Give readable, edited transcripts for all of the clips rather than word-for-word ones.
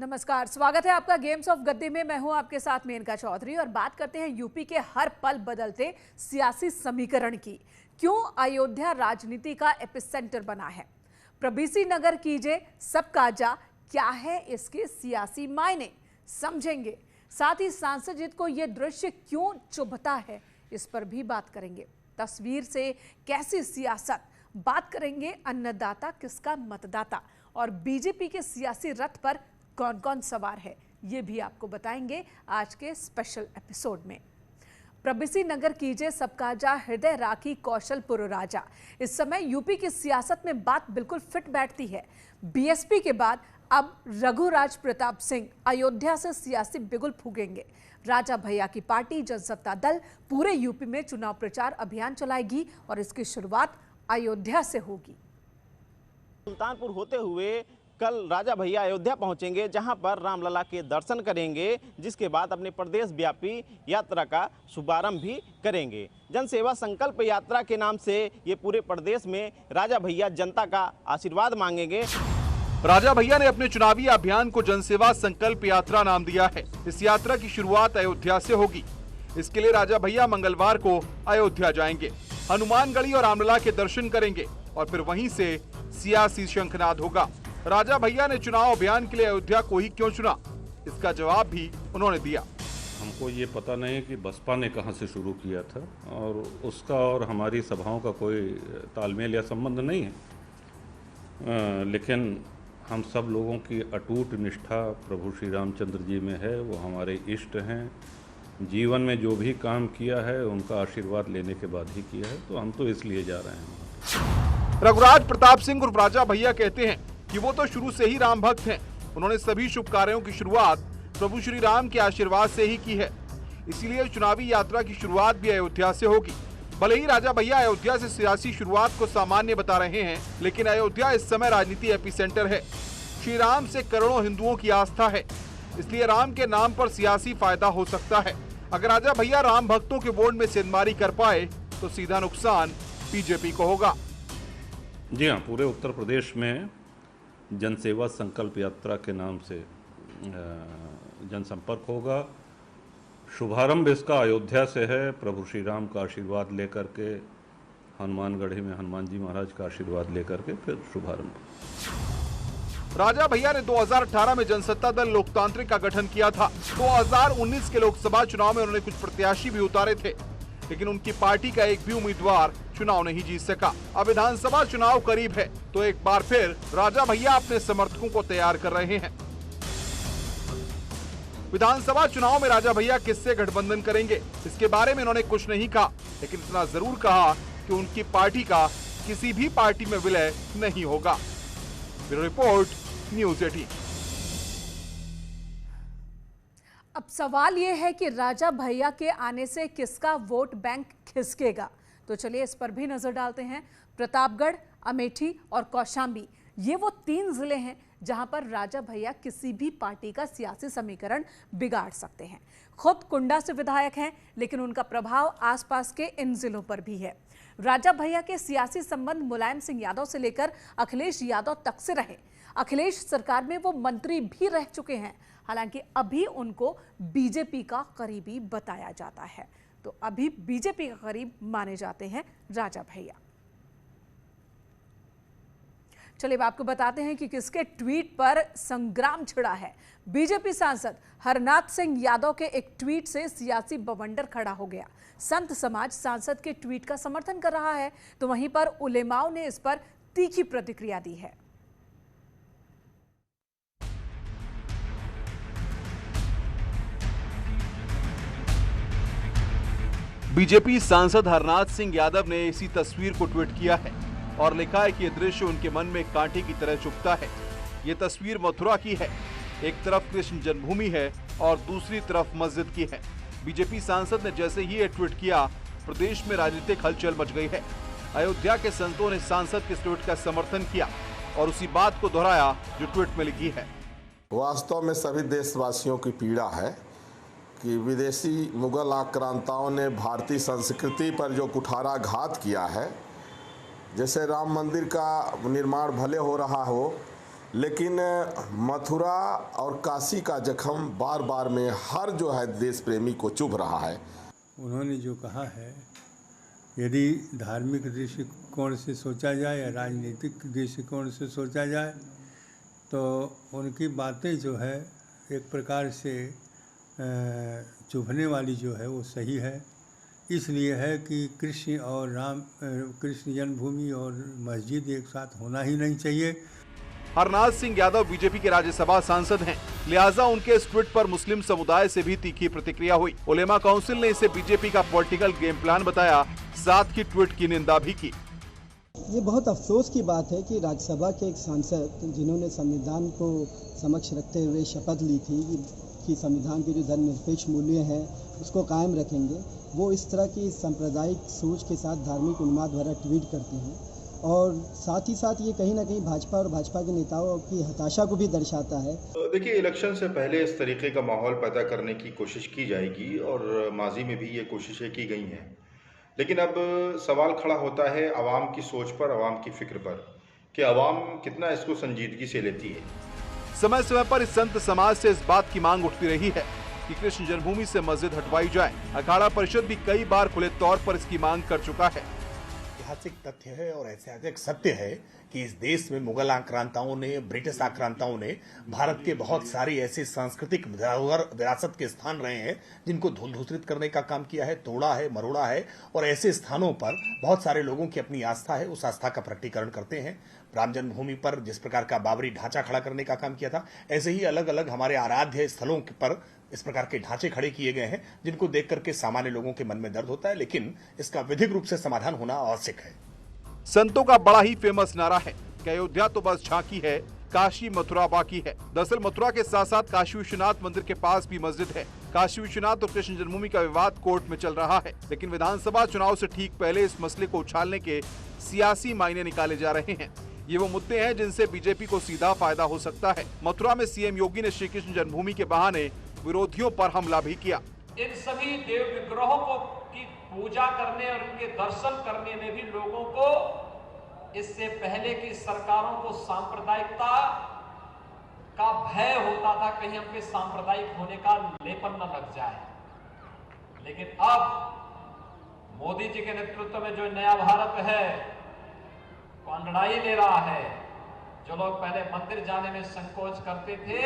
नमस्कार, स्वागत है आपका गेम्स ऑफ गद्दी में। मैं हूं आपके साथ मेनका चौधरी और बात करते हैं यूपी के हर पल बदलते सियासी समीकरण की। क्यों अयोध्या राजनीति का एपिसेंटर बना है? प्रबीसी नगर कीजिए सब काजा, क्या है इसके सियासी मायने, समझेंगे। साथ ही सांसद जीत को यह दृश्य क्यों चुभता है, इस पर भी बात करेंगे। तस्वीर से कैसी सियासत, बात करेंगे अन्नदाता किसका मतदाता, और बीजेपी के सियासी रथ पर कौन कौन सवार है, ये भी आपको बताएंगे आज के स्पेशल एपिसोड में। प्रबीसी नगर कीजिए सबका जा, हृदय राखी कौशलपुर राजा। इस समय यूपी की सियासत में बात बिल्कुल फिट बैठती है। बीएसपी के बाद अब रघुराज प्रताप सिंह अयोध्या से सियासी बिगुल फूकेंगे। राजा भैया की पार्टी जनसत्ता दल पूरे यूपी में चुनाव प्रचार अभियान चलाएगी और इसकी शुरुआत अयोध्या से होगी। सुल्तानपुर होते हुए कल राजा भैया अयोध्या पहुंचेंगे, जहां पर रामलला के दर्शन करेंगे, जिसके बाद अपने प्रदेश व्यापी यात्रा का शुभारंभ भी करेंगे। जनसेवा संकल्प यात्रा के नाम से ये पूरे प्रदेश में राजा भैया जनता का आशीर्वाद मांगेंगे। राजा भैया ने अपने चुनावी अभियान को जनसेवा संकल्प यात्रा नाम दिया है। इस यात्रा की शुरुआत अयोध्या से होगी। इसके लिए राजा भैया मंगलवार को अयोध्या जाएंगे, हनुमानगढ़ी और रामलला के दर्शन करेंगे और फिर वहीं से सियासी शंखनाद होगा। राजा भैया ने चुनाव अभियान के लिए अयोध्या को ही क्यों चुना, इसका जवाब भी उन्होंने दिया। हमको ये पता नहीं कि बसपा ने कहां से शुरू किया था और उसका और हमारी सभाओं का कोई तालमेल या संबंध नहीं है, लेकिन हम सब लोगों की अटूट निष्ठा प्रभु श्री रामचंद्र जी में है। वो हमारे इष्ट हैं। जीवन में जो भी काम किया है उनका आशीर्वाद लेने के बाद ही किया है, तो हम तो इसलिए जा रहे हैं। रघुराज प्रताप सिंह और राजा भैया कहते हैं कि वो तो शुरू से ही राम भक्त हैं। उन्होंने सभी शुभ कार्यों की शुरुआत प्रभु श्री राम के आशीर्वाद से ही की है, इसीलिए चुनावी यात्रा की शुरुआत भी अयोध्या से होगी। भले ही राजा भैया अयोध्या से सियासी शुरुआत को सामान्य बता रहे हैं, लेकिन अयोध्या इस समय राजनीति एपिसेंटर है। श्री राम से करोड़ों हिंदुओं की आस्था है, इसलिए राम के नाम पर सियासी फायदा हो सकता है। अगर राजा भैया राम भक्तों के वोट में सेंधमारी कर पाए तो सीधा नुकसान बीजेपी को होगा। जी हाँ, पूरे उत्तर प्रदेश में जनसेवा संकल्प यात्रा के नाम से जनसंपर्क होगा। शुभारंभ इसका अयोध्या से है। प्रभु श्री राम का आशीर्वाद लेकर के, हनुमानगढ़ी में हनुमान जी महाराज का आशीर्वाद लेकर के फिर शुभारंभ। राजा भैया ने 2018 में जनसत्ता दल लोकतांत्रिक का गठन किया था। 2019 के लोकसभा चुनाव में उन्होंने कुछ प्रत्याशी भी उतारे थे, लेकिन उनकी पार्टी का एक भी उम्मीदवार चुनाव नहीं जीत सका। अब विधानसभा चुनाव करीब है, तो एक बार फिर राजा भैया अपने समर्थकों को तैयार कर रहे हैं। विधानसभा चुनाव में राजा भैया किससे गठबंधन करेंगे, इसके बारे में उन्होंने कुछ नहीं कहा, लेकिन इतना जरूर कहा कि उनकी पार्टी का किसी भी पार्टी में विलय नहीं होगा। Bureau report, news 18। अब सवाल यह है कि राजा भैया के आने से किसका वोट बैंक खिसकेगा, तो चलिए इस पर भी नजर डालते हैं। प्रतापगढ़, अमेठी और कौशाम्बी, ये वो 3 जिले हैं जहां पर राजा भैया किसी भी पार्टी का सियासी समीकरण बिगाड़ सकते हैं। खुद कुंडा से विधायक हैं, लेकिन उनका प्रभाव आसपास के इन जिलों पर भी है। राजा भैया के सियासी संबंध मुलायम सिंह यादव से लेकर अखिलेश यादव तक से रहे। अखिलेश सरकार में वो मंत्री भी रह चुके हैं, हालांकि अभी उनको बीजेपी का करीबी बताया जाता है, तो अभी बीजेपी के करीब माने जाते हैं राजा भैया। चलिए अब आपको बताते हैं कि किसके ट्वीट पर संग्राम छिड़ा है। बीजेपी सांसद हरनाथ सिंह यादव के एक ट्वीट से सियासी बवंडर खड़ा हो गया। संत समाज सांसद के ट्वीट का समर्थन कर रहा है, तो वहीं पर उलेमाओं ने इस पर तीखी प्रतिक्रिया दी है। बीजेपी सांसद हरनाथ सिंह यादव ने इसी तस्वीर को ट्वीट किया है और लिखा है कि यह दृश्य उनके मन में कांटे की तरह चुभता है। ये तस्वीर मथुरा की है। एक तरफ कृष्ण जन्मभूमि है और दूसरी तरफ मस्जिद की है। बीजेपी सांसद ने जैसे ही ये ट्वीट किया, प्रदेश में राजनीतिक हलचल मच गई है। अयोध्या के संतों ने सांसद के ट्वीट का समर्थन किया और उसी बात को दोहराया जो ट्वीट में लिखी है। वास्तव में सभी देशवासियों की पीड़ा है कि विदेशी मुगल आक्रांताओं ने भारतीय संस्कृति पर जो कुठाराघात किया है, जैसे राम मंदिर का निर्माण भले हो रहा हो, लेकिन मथुरा और काशी का जख्म बार बार में हर जो है देश प्रेमी को चुभ रहा है। उन्होंने जो कहा है, यदि धार्मिक दृष्टिकोण से सोचा जाए या राजनीतिक दृष्टिकोण से सोचा जाए तो उनकी बातें जो है एक प्रकार से चुभने वाली जो है वो सही है। इसलिए है कि कृष्ण जन्मभूमि और मस्जिद एक साथ होना ही नहीं चाहिए। हरनाथ सिंह यादव बीजेपी के राज्यसभा सांसद हैं, लिहाजा उनके इस ट्वीट पर मुस्लिम समुदाय से भी तीखी प्रतिक्रिया हुई। उलेमा काउंसिल ने इसे बीजेपी का पॉलिटिकल गेम प्लान बताया, साथ ही ट्वीट की निंदा भी की। ये बहुत अफसोस की बात है कि राज्यसभा के एक सांसद जिन्होंने संविधान को समक्ष रखते हुए शपथ ली थी कि संविधान के जो धर्मनिरपेक्ष मूल्य हैं उसको कायम रखेंगे, वो इस तरह की सांप्रदायिक सोच के साथ धार्मिक उन्माद भरा ट्वीट करते हैं और साथ ही साथ ये कहीं ना कहीं भाजपा और भाजपा के नेताओं की हताशा को भी दर्शाता है। देखिए, इलेक्शन से पहले इस तरीके का माहौल पैदा करने की कोशिश की जाएगी और माजी में भी ये कोशिशें की गई हैं, लेकिन अब सवाल खड़ा होता है आवाम की सोच पर, आवाम की फिक्र पर कि आवाम कितना इसको संजीदगी से लेती है। समय समय पर इस संत समाज से इस बात की मांग उठती रही है कि कृष्ण जन्मभूमि से मस्जिद हटवाई जाए। अखाड़ा परिषद भी कई बार खुले तौर पर इसकी मांग कर चुका है। ऐतिहासिक तथ्य है और ऐतिहासिक सत्य है कि इस देश में मुगल आक्रांताओं ने, ब्रिटिश आक्रांताओं ने भारत के बहुत सारी ऐसे सांस्कृतिक विरासत के स्थान रहे हैं जिनको धूल धूसरित करने का काम किया है, तोड़ा है, मरोड़ा है और ऐसे स्थानों पर बहुत सारे लोगों की अपनी आस्था है, उस आस्था का प्रकटीकरण करते हैं। राम जन्मभूमि पर जिस प्रकार का बाबरी ढांचा खड़ा करने का काम किया था, ऐसे ही अलग अलग हमारे आराध्य स्थलों पर इस प्रकार के ढांचे खड़े किए गए हैं जिनको देख करके सामान्य लोगों के मन में दर्द होता है, लेकिन इसका विधिक रूप से समाधान होना आवश्यक है। संतों का बड़ा ही फेमस नारा है कि अयोध्या तो बस झांकी है, काशी मथुरा बाकी है। दरअसल मथुरा के साथ साथ काशी विश्वनाथ मंदिर के पास भी मस्जिद है। काशी विश्वनाथ और कृष्ण जन्मभूमि का विवाद कोर्ट में चल रहा है, लेकिन विधानसभा चुनाव से ठीक पहले इस मसले को उछालने के सियासी मायने निकाले जा रहे हैं। ये वो मुद्दे हैं जिनसे बीजेपी को सीधा फायदा हो सकता है। मथुरा में सीएम योगी ने श्री कृष्ण जन्मभूमि के बहाने विरोधियों पर हमला भी किया। इन सभी देव विग्रहों को की पूजा करने और उनके दर्शन करने में भी लोगों को इससे पहले की सरकारों को सांप्रदायिकता का भय होता था, कहीं हमके सांप्रदायिक होने का लेपन न लग जाए। लेकिन अब मोदी जी के नेतृत्व में जो नया भारत है वो लड़ाई ले रहा है। जो लोग पहले मंदिर जाने में संकोच करते थे,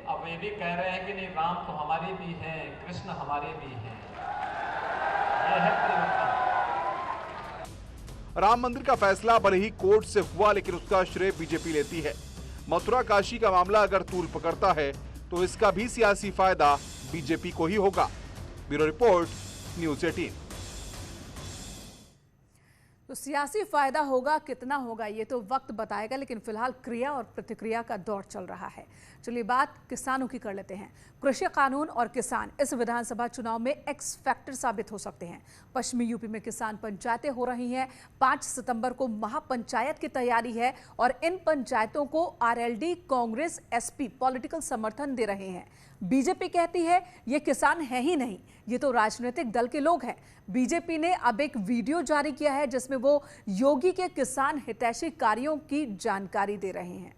अब वे भी कह रहे हैं कि नहीं, राम तो हमारे भी हैं, कृष्ण हमारे भी हैं। यह है परिवर्तन। राम मंदिर का फैसला भले ही कोर्ट से हुआ, लेकिन उसका श्रेय बीजेपी लेती है। मथुरा काशी का मामला अगर तूल पकड़ता है तो इसका भी सियासी फायदा बीजेपी को ही होगा। Bureau report, news 18। तो सियासी फायदा होगा, कितना होगा ये तो वक्त बताएगा, लेकिन फिलहाल क्रिया और प्रतिक्रिया का दौर चल रहा है। चलिए बात किसानों की कर लेते हैं। कृषि कानून और किसान इस विधानसभा चुनाव में एक्स फैक्टर साबित हो सकते हैं। पश्चिमी यूपी में किसान पंचायतें हो रही हैं। 5 सितंबर को महापंचायत की तैयारी है और इन पंचायतों को आरएलडी, कांग्रेस, एसपी पॉलिटिकल समर्थन दे रहे हैं। बीजेपी कहती है ये किसान है ही नहीं, ये तो राजनीतिक दल के लोग हैं। बीजेपी ने अब एक वीडियो जारी किया है जिसमें वो योगी के किसान हितैषी कार्यों की जानकारी दे रहे हैं।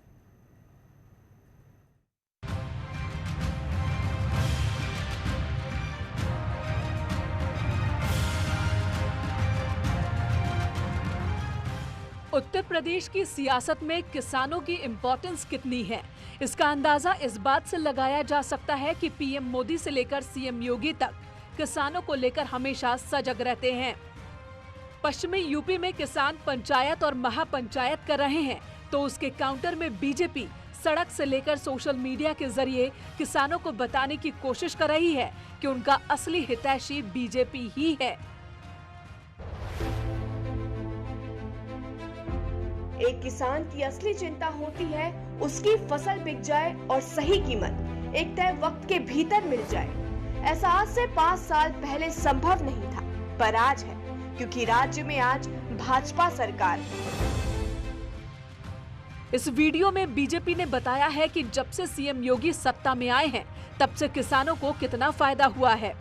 उत्तर प्रदेश की सियासत में किसानों की इंपॉर्टेंस कितनी है, इसका अंदाजा इस बात से लगाया जा सकता है कि पीएम मोदी से लेकर सीएम योगी तक किसानों को लेकर हमेशा सजग रहते हैं। पश्चिमी यूपी में किसान पंचायत और महापंचायत कर रहे हैं, तो उसके काउंटर में बीजेपी सड़क से लेकर सोशल मीडिया के जरिए किसानों को बताने की कोशिश कर रही है कि उनका असली हितैषी बीजेपी ही है। एक किसान की असली चिंता होती है उसकी फसल बिक जाए और सही कीमत एक तय वक्त के भीतर मिल जाए। ऐसा आज से 5 साल पहले संभव नहीं था, पर आज है, क्योंकि राज्य में आज भाजपा सरकार है। इस वीडियो में बीजेपी ने बताया है कि जब से सीएम योगी सत्ता में आए हैं, तब से किसानों को कितना फायदा हुआ है।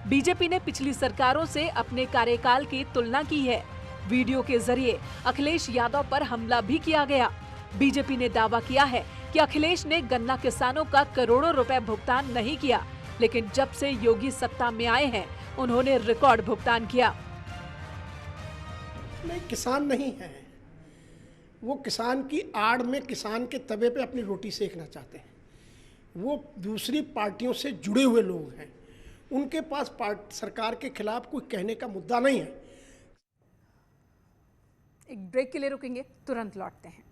बीजेपी ने पिछली सरकारों से अपने कार्यकाल की तुलना की है। वीडियो के जरिए अखिलेश यादव पर हमला भी किया गया। बीजेपी ने दावा किया है कि अखिलेश ने गन्ना किसानों का करोड़ों रुपए भुगतान नहीं किया, लेकिन जब से योगी सत्ता में आए हैं उन्होंने रिकॉर्ड भुगतान किया। नहीं, किसान नहीं है वो, किसान की आड़ में किसान के तवे पे अपनी रोटी सेकना चाहते हैं। वो दूसरी पार्टियों से जुड़े हुए लोग हैं, उनके पास सरकार के खिलाफ कोई कहने का मुद्दा नहीं है। एक ब्रेक के लिए रुकेंगे, तुरंत लौटते हैं।